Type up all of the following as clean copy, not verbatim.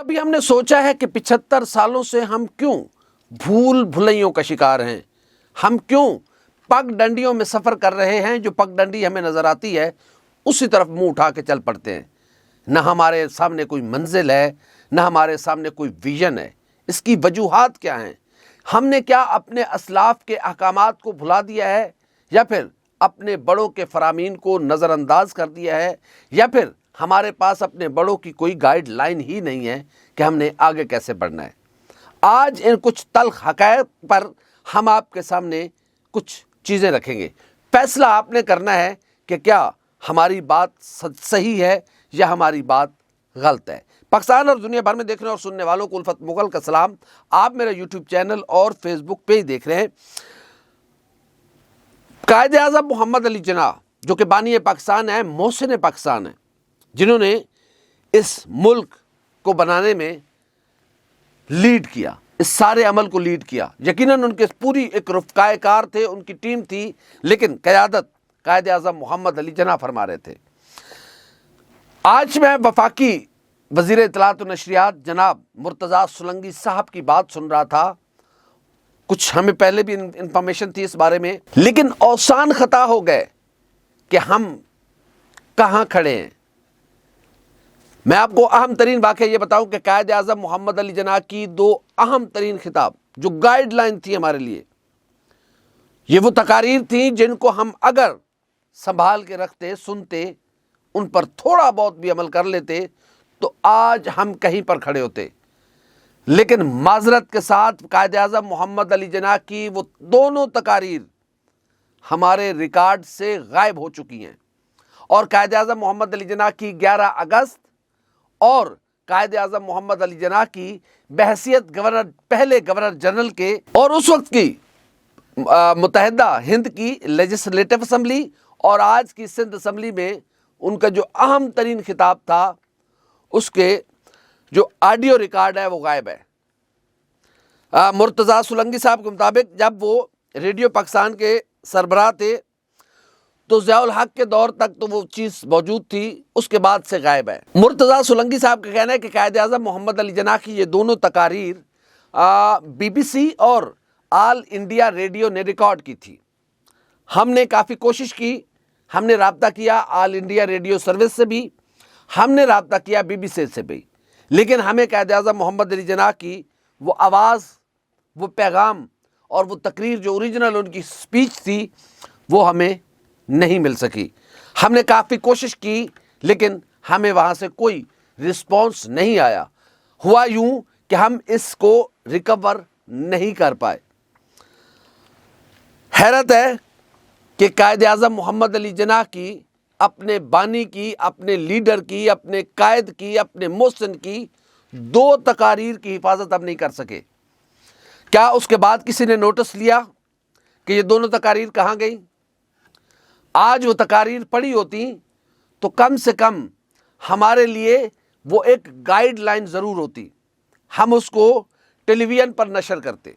کبھی ہم نے سوچا ہے کہ 75 سالوں سے ہم کیوں بھول بھلائیوں کا شکار ہیں؟ ہم کیوں پگ ڈنڈیوں میں سفر کر رہے ہیں؟ جو پگ ڈنڈی ہمیں نظر آتی ہے اسی طرف منہ اٹھا کے چل پڑتے ہیں۔ نہ ہمارے سامنے کوئی منزل ہے، نہ ہمارے سامنے کوئی ویژن ہے۔ اس کی وجوہات کیا ہیں؟ ہم نے کیا اپنے اسلاف کے احکامات کو بھلا دیا ہے، یا پھر اپنے بڑوں کے فرامین کو نظر انداز کر دیا ہے، یا پھر ہمارے پاس اپنے بڑوں کی کوئی گائیڈ لائن ہی نہیں ہے کہ ہم نے آگے کیسے بڑھنا ہے؟ آج ان کچھ تلخ حقائق پر ہم آپ کے سامنے کچھ چیزیں رکھیں گے۔ فیصلہ آپ نے کرنا ہے کہ کیا ہماری بات صحیح ہے یا ہماری بات غلط ہے۔ پاکستان اور دنیا بھر میں دیکھنے اور سننے والوں کو الفت مغل کا سلام۔ آپ میرا یوٹیوب چینل اور فیس بک پیج دیکھ رہے ہیں۔ قائد اعظم محمد علی جناح جو کہ بانی پاکستان ہیں، محسن پاکستان ہیں، جنہوں نے اس ملک کو بنانے میں لیڈ کیا، اس سارے عمل کو لیڈ کیا۔ یقیناً ان کے پوری ایک رفقائے کار تھے، ان کی ٹیم تھی، لیکن قیادت قائد اعظم محمد علی جناح فرما رہے تھے۔ آج میں وفاقی وزیر اطلاعات و نشریات جناب مرتضیٰ سولنگی صاحب کی بات سن رہا تھا۔ کچھ ہمیں پہلے بھی انفارمیشن تھی اس بارے میں، لیکن اوسان خطا ہو گئے کہ ہم کہاں کھڑے ہیں۔ میں آپ کو اہم ترین واقعہ یہ بتاؤں کہ قائد اعظم محمد علی جناح کی 2 اہم ترین خطاب جو گائیڈ لائن تھی ہمارے لیے، یہ وہ تقاریر تھیں جن کو ہم اگر سنبھال کے رکھتے، سنتے، ان پر تھوڑا بہت بھی عمل کر لیتے تو آج ہم کہیں پر کھڑے ہوتے۔ لیکن معذرت کے ساتھ قائد اعظم محمد علی جناح کی وہ دونوں تقاریر ہمارے ریکارڈ سے غائب ہو چکی ہیں، اور قائد اعظم محمد علی جناح کی 11 اگست اور قائد اعظم محمد علی جناح کی بحیثیت پہلے گورنر جنرل کے اور اس وقت کی متحدہ ہند کی لیجسلیٹو اسمبلی اور آج کی سندھ اسمبلی میں ان کا جو اہم ترین خطاب تھا، اس کے جو آڈیو ریکارڈ ہے وہ غائب ہے۔ مرتضیٰ سولنگی صاحب کے مطابق جب وہ ریڈیو پاکستان کے سربراہ تھے تو ضیاء الحق کے دور تک تو وہ چیز موجود تھی، اس کے بعد سے غائب ہے۔ مرتضیٰ سولنگی صاحب کا کہنا ہے کہ قائد اعظم محمد علی جناح کی یہ دونوں تقاریر BBC اور آل انڈیا ریڈیو نے ریکارڈ کی تھی۔ ہم نے کافی کوشش کی، ہم نے رابطہ کیا آل انڈیا ریڈیو سروس سے بھی، ہم نے رابطہ کیا BBC سے بھی، لیکن ہمیں قائد اعظم محمد علی جناح کی وہ آواز، وہ پیغام اور وہ تقریر جو اوریجنل ان کی سپیچ تھی وہ ہمیں نہیں مل سکی۔ ہم نے کافی کوشش کی لیکن ہمیں وہاں سے کوئی رسپانس نہیں آیا۔ ہوا یوں کہ ہم اس کو ریکور نہیں کر پائے۔ حیرت ہے کہ قائد اعظم محمد علی جناح کی، اپنے بانی کی، اپنے لیڈر کی، اپنے قائد کی، اپنے محسن کی 2 تقاریر کی حفاظت ہم نہیں کر سکے۔ کیا اس کے بعد کسی نے نوٹس لیا کہ یہ دونوں تقاریر کہاں گئیں؟ آج وہ تقاریر پڑھی ہوتی تو کم سے کم ہمارے لیے وہ ایک گائیڈ لائن ضرور ہوتی۔ ہم اس کو ٹیلی ویژن پر نشر کرتے،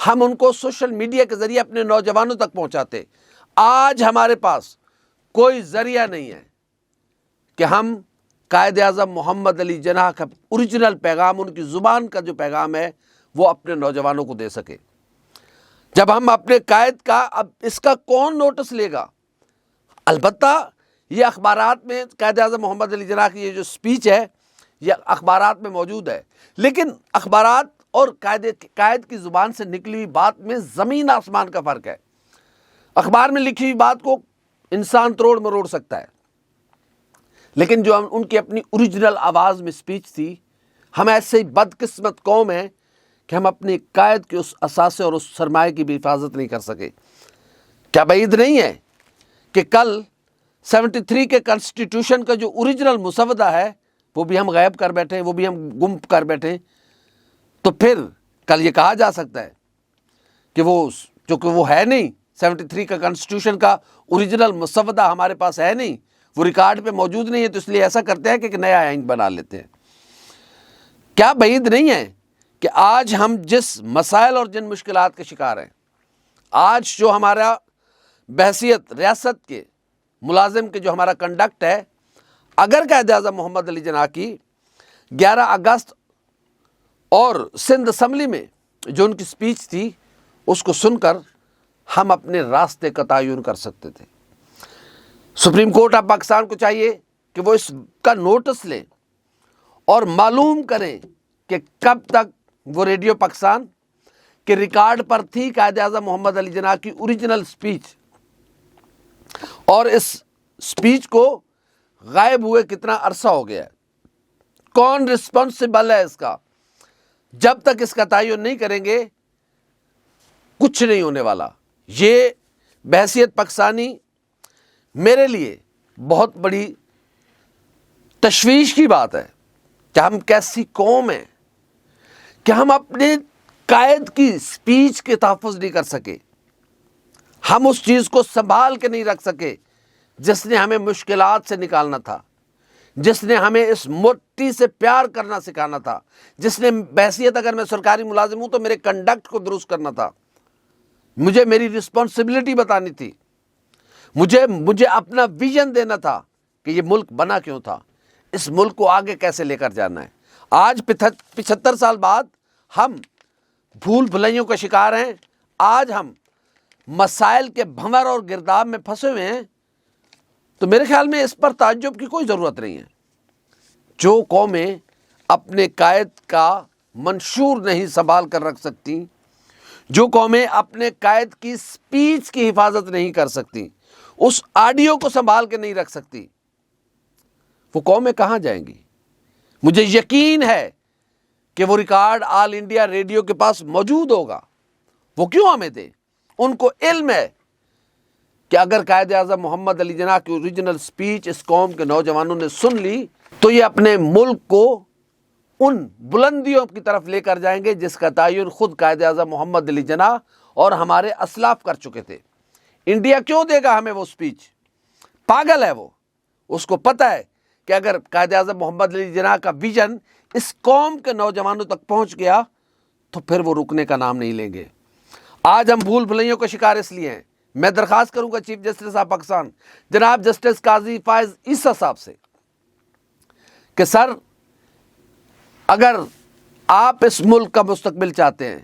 ہم ان کو سوشل میڈیا کے ذریعے اپنے نوجوانوں تک پہنچاتے۔ آج ہمارے پاس کوئی ذریعہ نہیں ہے کہ ہم قائد اعظم محمد علی جناح کا اوریجنل پیغام، ان کی زبان کا جو پیغام ہے وہ اپنے نوجوانوں کو دے سکے۔ جب ہم اپنے قائد کا، اب اس کا کون نوٹس لے گا؟ البتہ یہ اخبارات میں قائد اعظم محمد علی جناح کی یہ جو سپیچ ہے یہ اخبارات میں موجود ہے، لیکن اخبارات اور قائد کی زبان سے نکلی ہوئی بات میں زمین آسمان کا فرق ہے۔ اخبار میں لکھی ہوئی بات کو انسان تروڑ مروڑ سکتا ہے، لیکن جو ان کی اپنی اوریجنل آواز میں سپیچ تھی، ہم ایسے بدقسمت قوم ہیں کہ ہم اپنے قائد کے اس اثاثے اور اس سرمایہ کی بھی حفاظت نہیں کر سکے۔ کیا بعید نہیں ہے کہ کل 73 کے کانسٹیٹیوشن کا جو اوریجنل مسودہ ہے وہ بھی ہم غائب کر بیٹھے، وہ بھی ہم گم کر بیٹھے؟ تو پھر کل یہ کہا جا سکتا ہے کہ وہ چونکہ وہ ہے نہیں، 73 کا کانسٹیٹیوشن کا اوریجنل مسودہ ہمارے پاس ہے نہیں، وہ ریکارڈ پہ موجود نہیں ہے، تو اس لیے ایسا کرتے ہیں کہ نیا آئین بنا لیتے ہیں۔ کیا بعید نہیں ہے کہ آج ہم جس مسائل اور جن مشکلات کے شکار ہیں، آج جو ہمارا بحیثیت ریاست کے ملازم کے جو ہمارا کنڈکٹ ہے، اگر قائد اعظم محمد علی جناح کی 11 اگست اور سندھ اسمبلی میں جو ان کی سپیچ تھی اس کو سن کر ہم اپنے راستے کا تعین کر سکتے تھے۔ سپریم کورٹ آف پاکستان کو چاہیے کہ وہ اس کا نوٹس لیں اور معلوم کریں کہ کب تک وہ ریڈیو پاکستان کے ریکارڈ پر تھی قائد اعظم محمد علی جناح کی اوریجنل سپیچ، اور اس سپیچ کو غائب ہوئے کتنا عرصہ ہو گیا ہے، کون رسپانسبل ہے اس کا۔ جب تک اس کا تعین نہیں کریں گے کچھ نہیں ہونے والا۔ یہ بحیثیت پاکستانی میرے لیے بہت بڑی تشویش کی بات ہے کہ ہم کیسی قوم ہیں کہ ہم اپنے قائد کی سپیچ کے تحفظ نہیں کر سکے، ہم اس چیز کو سنبھال کے نہیں رکھ سکے جس نے ہمیں مشکلات سے نکالنا تھا، جس نے ہمیں اس مٹی سے پیار کرنا سکھانا تھا، جس نے بحیثیت اگر میں سرکاری ملازم ہوں تو میرے کنڈکٹ کو درست کرنا تھا، مجھے میری رسپانسبلٹی بتانی تھی، مجھے اپنا ویژن دینا تھا کہ یہ ملک بنا کیوں تھا، اس ملک کو آگے کیسے لے کر جانا ہے۔ آج 75 سال بعد ہم بھول بھلائیوں کا شکار ہیں، آج ہم مسائل کے بھنور اور گرداب میں پھنسے ہوئے ہیں، تو میرے خیال میں اس پر تعجب کی کوئی ضرورت نہیں ہے۔ جو قومیں اپنے قائد کا منشور نہیں سنبھال کر رکھ سکتی، جو قومیں اپنے قائد کی سپیچ کی حفاظت نہیں کر سکتی، اس آڈیو کو سنبھال کے نہیں رکھ سکتی، وہ قومیں کہاں جائیں گی؟ مجھے یقین ہے کہ وہ ریکارڈ آل انڈیا ریڈیو کے پاس موجود ہوگا، وہ کیوں ہمیں دے؟ ان کو علم ہے کہ اگر قائد اعظم محمد علی جناح کی اوریجنل سپیچ اس قوم کے نوجوانوں نے سن لی تو یہ اپنے ملک کو ان بلندیوں کی طرف لے کر جائیں گے جس کا تعین خود قائد اعظم محمد علی جناح اور ہمارے اسلاف کر چکے تھے۔ انڈیا کیوں دے گا ہمیں وہ سپیچ؟ پاگل ہے وہ، اس کو پتہ ہے کہ اگر قائد اعظم محمد علی جناح کا ویژن اس قوم کے نوجوانوں تک پہنچ گیا تو پھر وہ رکنے کا نام نہیں لیں گے۔ آج ہم بھول بھلائیوں کا شکار اس لیے ہیں۔ میں درخواست کروں گا چیف جسٹس آف پاکستان جناب جسٹس قاضی فائز عیسیٰ صاحب سے کہ سر، اگر آپ اس ملک کا مستقبل چاہتے ہیں،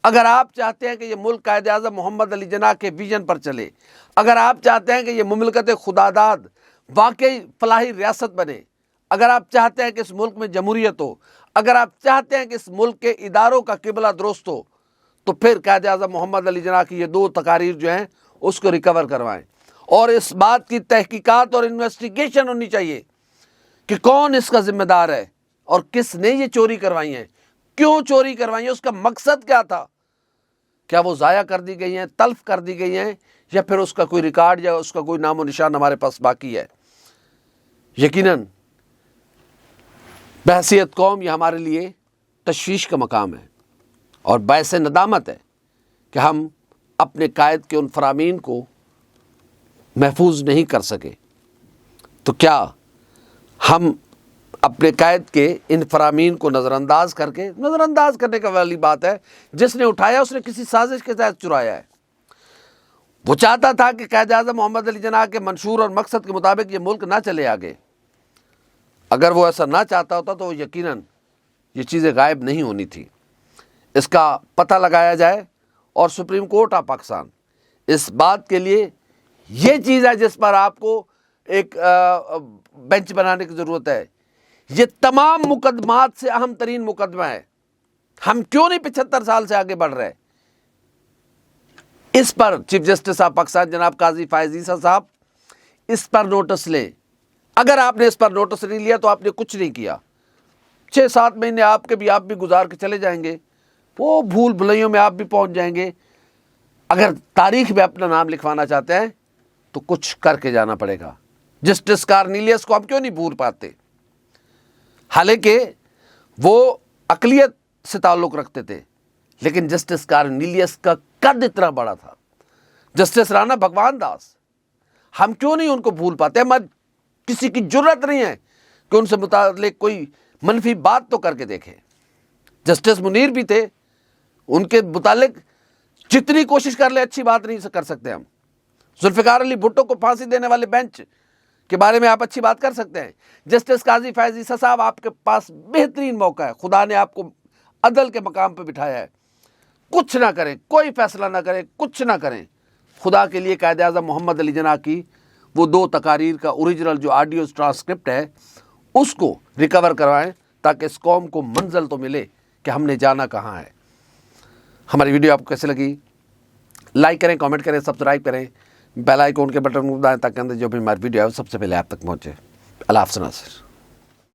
اگر آپ چاہتے ہیں کہ یہ ملک قائد اعظم محمد علی جناح کے ویژن پر چلے، اگر آپ چاہتے ہیں کہ یہ مملکت خداداد واقعی فلاحی ریاست بنے، اگر آپ چاہتے ہیں کہ اس ملک میں جمہوریت ہو، اگر آپ چاہتے ہیں کہ اس ملک کے اداروں کا قبلہ درست ہو، تو پھر قائد اعظم محمد علی جناح کی یہ 2 تقاریر جو ہیں اس کو ریکور کروائیں، اور اس بات کی تحقیقات اور انویسٹیگیشن ہونی چاہیے کہ کون اس کا ذمہ دار ہے اور کس نے یہ چوری کروائی ہیں، کیوں چوری کروائی ہیں، اس کا مقصد کیا تھا، کیا وہ ضائع کر دی گئی ہیں، تلف کر دی گئی ہیں، یا پھر اس کا کوئی ریکارڈ یا اس کا کوئی نام و نشان ہمارے پاس باقی ہے۔ یقیناً بحیثیت قوم یہ ہمارے لیے تشویش کا مقام ہے اور باعث ندامت ہے کہ ہم اپنے قائد کے ان فرامین کو محفوظ نہیں کر سکے۔ تو کیا ہم اپنے قائد کے ان فرامین کو نظر انداز کرنے کا والی بات ہے، جس نے اٹھایا اس نے کسی سازش کے تحت چرایا ہے۔ وہ چاہتا تھا کہ قائد اعظم محمد علی جناح کے منشور اور مقصد کے مطابق یہ ملک نہ چلے آگے۔ اگر وہ ایسا نہ چاہتا ہوتا تو یقیناً یہ چیزیں غائب نہیں ہونی تھی۔ اس کا پتہ لگایا جائے، اور سپریم کورٹ آف پاکستان اس بات کے لیے یہ چیز ہے جس پر آپ کو ایک بینچ بنانے کی ضرورت ہے۔ یہ تمام مقدمات سے اہم ترین مقدمہ ہے۔ ہم کیوں نہیں 75 سال سے آگے بڑھ رہے؟ اس پر چیف جسٹس آف پاکستان جناب قاضی فائز عیسیٰ صاحب اس پر نوٹس لیں۔ اگر آپ نے اس پر نوٹس نہیں لیا تو آپ نے کچھ نہیں کیا۔ 6-7 مہینے آپ بھی گزار کے چلے جائیں گے، وہ بھول بھلائیوں میں آپ بھی پہنچ جائیں گے۔ اگر تاریخ میں اپنا نام لکھوانا چاہتے ہیں تو کچھ کر کے جانا پڑے گا۔ جسٹس کارنیلیس کو ہم کیوں نہیں بھول پاتے؟ حالانکہ وہ اقلیت سے تعلق رکھتے تھے، لیکن جسٹس کارنیلیس کا قد اتنا بڑا تھا، جسٹس رانا بھگوان داس، ہم کیوں نہیں ان کو بھول پاتے؟ ہمیں کسی کی جرت نہیں ہے کہ ان سے متعلق کوئی منفی بات تو کر کے دیکھیں۔ جسٹس منیر بھی تھے، ان کے متعلق جتنی کوشش کر لے اچھی بات نہیں کر سکتے ہم۔ ذوالفقار علی بھٹو کو پھانسی دینے والے بینچ کے بارے میں آپ اچھی بات کر سکتے ہیں۔ جسٹس قاضی فائز عیسیٰ صاحب، آپ کے پاس بہترین موقع ہے، خدا نے آپ کو عدل کے مقام پہ بٹھایا ہے. کچھ نہ کریں, کوئی فیصلہ نہ کریں, کچھ نہ کریں. خدا کے لیے قائد اعظم محمد علی جناح کی وہ 2 تقاریر کا اوریجنل جو آڈیو ٹرانسکرپٹ ہے اس کو ریکور کروائیں تاکہ اس قوم کو منزل تو ملے کہ ہم نے جانا کہاں ہے. ہماری ویڈیو آپ کو کیسے لگی؟ لائک کریں, کامنٹ کریں, سبسکرائب کریں, بیل آئیکن کے بٹن کو دبائیں تاکہ اندر جو بھی ہماری ویڈیو ہے وہ سب سے پہلے آپ تک پہنچے. اللہ حافظ ناصر.